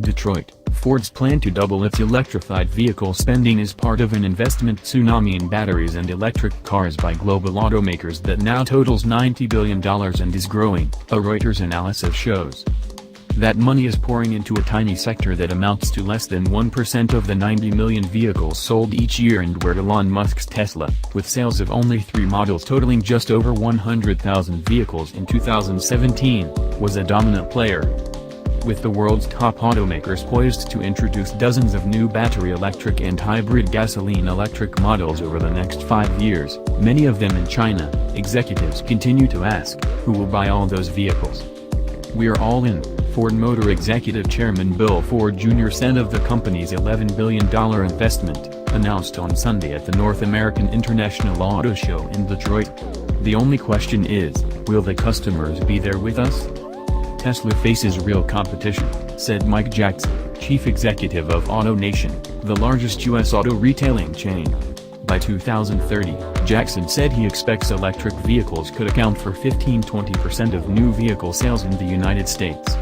Detroit, Ford's plan to double its electrified vehicle spending is part of an investment tsunami in batteries and electric cars by global automakers that now totals $90 billion and is growing, a Reuters analysis shows. That money is pouring into a tiny sector that amounts to less than 1% of the 90 million vehicles sold each year and where Elon Musk's Tesla, with sales of only 3 models totaling just over 100,000 vehicles in 2017, was a dominant player. With the world's top automakers poised to introduce dozens of new battery electric and hybrid gasoline electric models over the next 5 years, many of them in China, executives continue to ask, who will buy all those vehicles? "We're all in," Ford Motor Executive Chairman Bill Ford Jr. said of the company's $11 billion investment, announced on Sunday at the North American International Auto Show in Detroit. "The only question is, will the customers be there with us?" Tesla faces real competition, said Mike Jackson, chief executive of AutoNation, the largest U.S. auto retailing chain. By 2030, Jackson said he expects electric vehicles could account for 15–20% of new vehicle sales in the United States.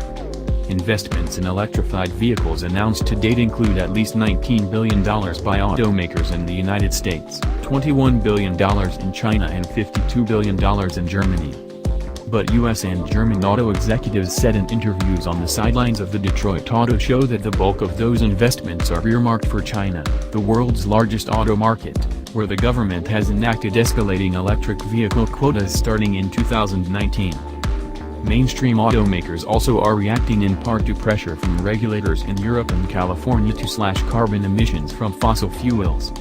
Investments in electrified vehicles announced to date include at least $19 billion by automakers in the United States, $21 billion in China and $52 billion in Germany. But U.S. and German auto executives said in interviews on the sidelines of the Detroit Auto Show that the bulk of those investments are earmarked for China, the world's largest auto market, where the government has enacted escalating electric vehicle quotas starting in 2019. Mainstream automakers also are reacting in part to pressure from regulators in Europe and California to slash carbon emissions from fossil fuels.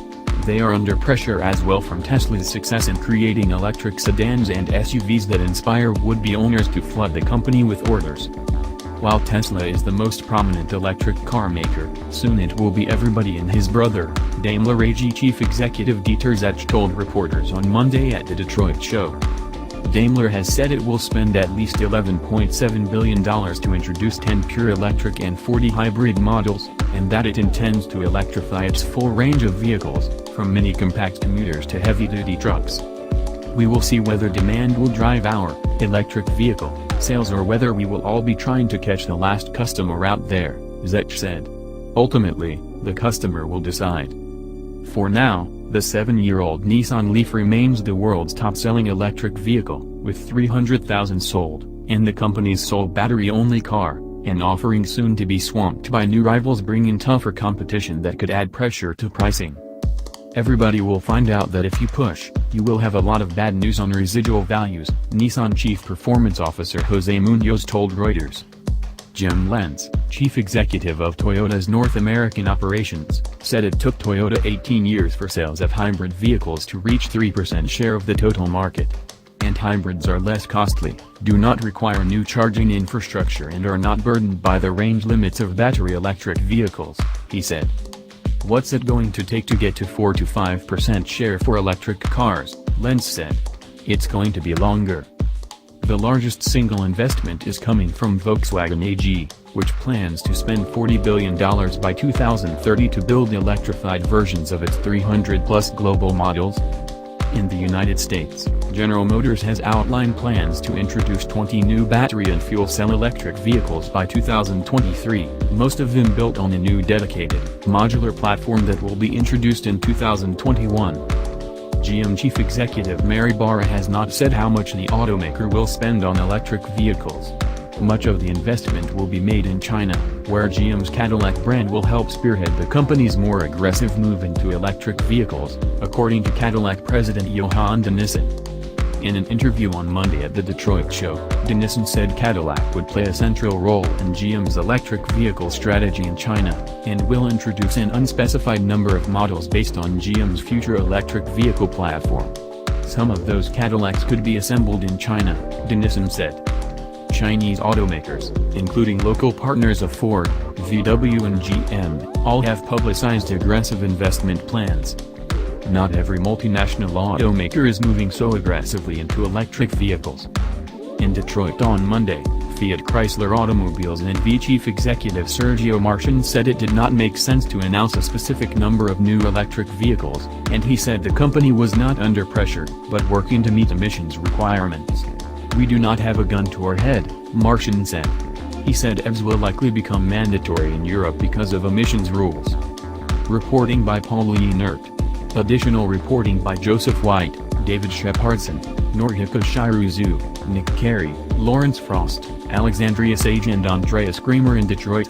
They are under pressure as well from Tesla's success in creating electric sedans and SUVs that inspire would-be owners to flood the company with orders. While Tesla is the most prominent electric car maker, soon it will be everybody and his brother, Daimler AG chief executive Dieter Zetsche told reporters on Monday at the Detroit show. Daimler has said it will spend at least $11.7 billion to introduce 10 pure electric and 40 hybrid models, and that it intends to electrify its full range of vehicles, from mini compact commuters to heavy-duty trucks. "We will see whether demand will drive our electric vehicle sales or whether we will all be trying to catch the last customer out there," Zetsche said. "Ultimately, the customer will decide." For now, the 7-year-old Nissan Leaf remains the world's top-selling electric vehicle, with 300,000 sold, and the company's sole battery-only car, an offering soon to be swamped by new rivals bringing tougher competition that could add pressure to pricing. "Everybody will find out that if you push, you will have a lot of bad news on residual values," Nissan Chief Performance Officer Jose Munoz told Reuters. Jim Lentz, chief executive of Toyota's North American operations, said it took Toyota 18 years for sales of hybrid vehicles to reach 3% share of the total market. And hybrids are less costly, do not require new charging infrastructure and are not burdened by the range limits of battery electric vehicles, he said. "What's it going to take to get to 4 to 5% share for electric cars?" Lentz said. "It's going to be longer." The largest single investment is coming from Volkswagen AG, which plans to spend $40 billion by 2030 to build electrified versions of its 300-plus global models. In the United States, General Motors has outlined plans to introduce 20 new battery and fuel cell electric vehicles by 2023, most of them built on a new dedicated, modular platform that will be introduced in 2021. GM chief executive Mary Barra has not said how much the automaker will spend on electric vehicles. Much of the investment will be made in China, where GM's Cadillac brand will help spearhead the company's more aggressive move into electric vehicles, according to Cadillac president Johan Denissen. In an interview on Monday at the Detroit show, Denissen said Cadillac would play a central role in GM's electric vehicle strategy in China, and will introduce an unspecified number of models based on GM's future electric vehicle platform. Some of those Cadillacs could be assembled in China, Denissen said. Chinese automakers, including local partners of Ford, VW and GM, all have publicized aggressive investment plans. Not every multinational automaker is moving so aggressively into electric vehicles. In Detroit on Monday, Fiat Chrysler Automobiles NV chief executive Sergio Marchionne said it did not make sense to announce a specific number of new electric vehicles, and he said the company was not under pressure, but working to meet emissions requirements. "We do not have a gun to our head," Marchionne said. He said EVs will likely become mandatory in Europe because of emissions rules. Reporting by Paul Lienert. Additional reporting by Joseph White, David Shepardson, Norhika Shiruzu, Nick Carey, Lawrence Frost, Alexandria Sage and Andreas Kramer in Detroit.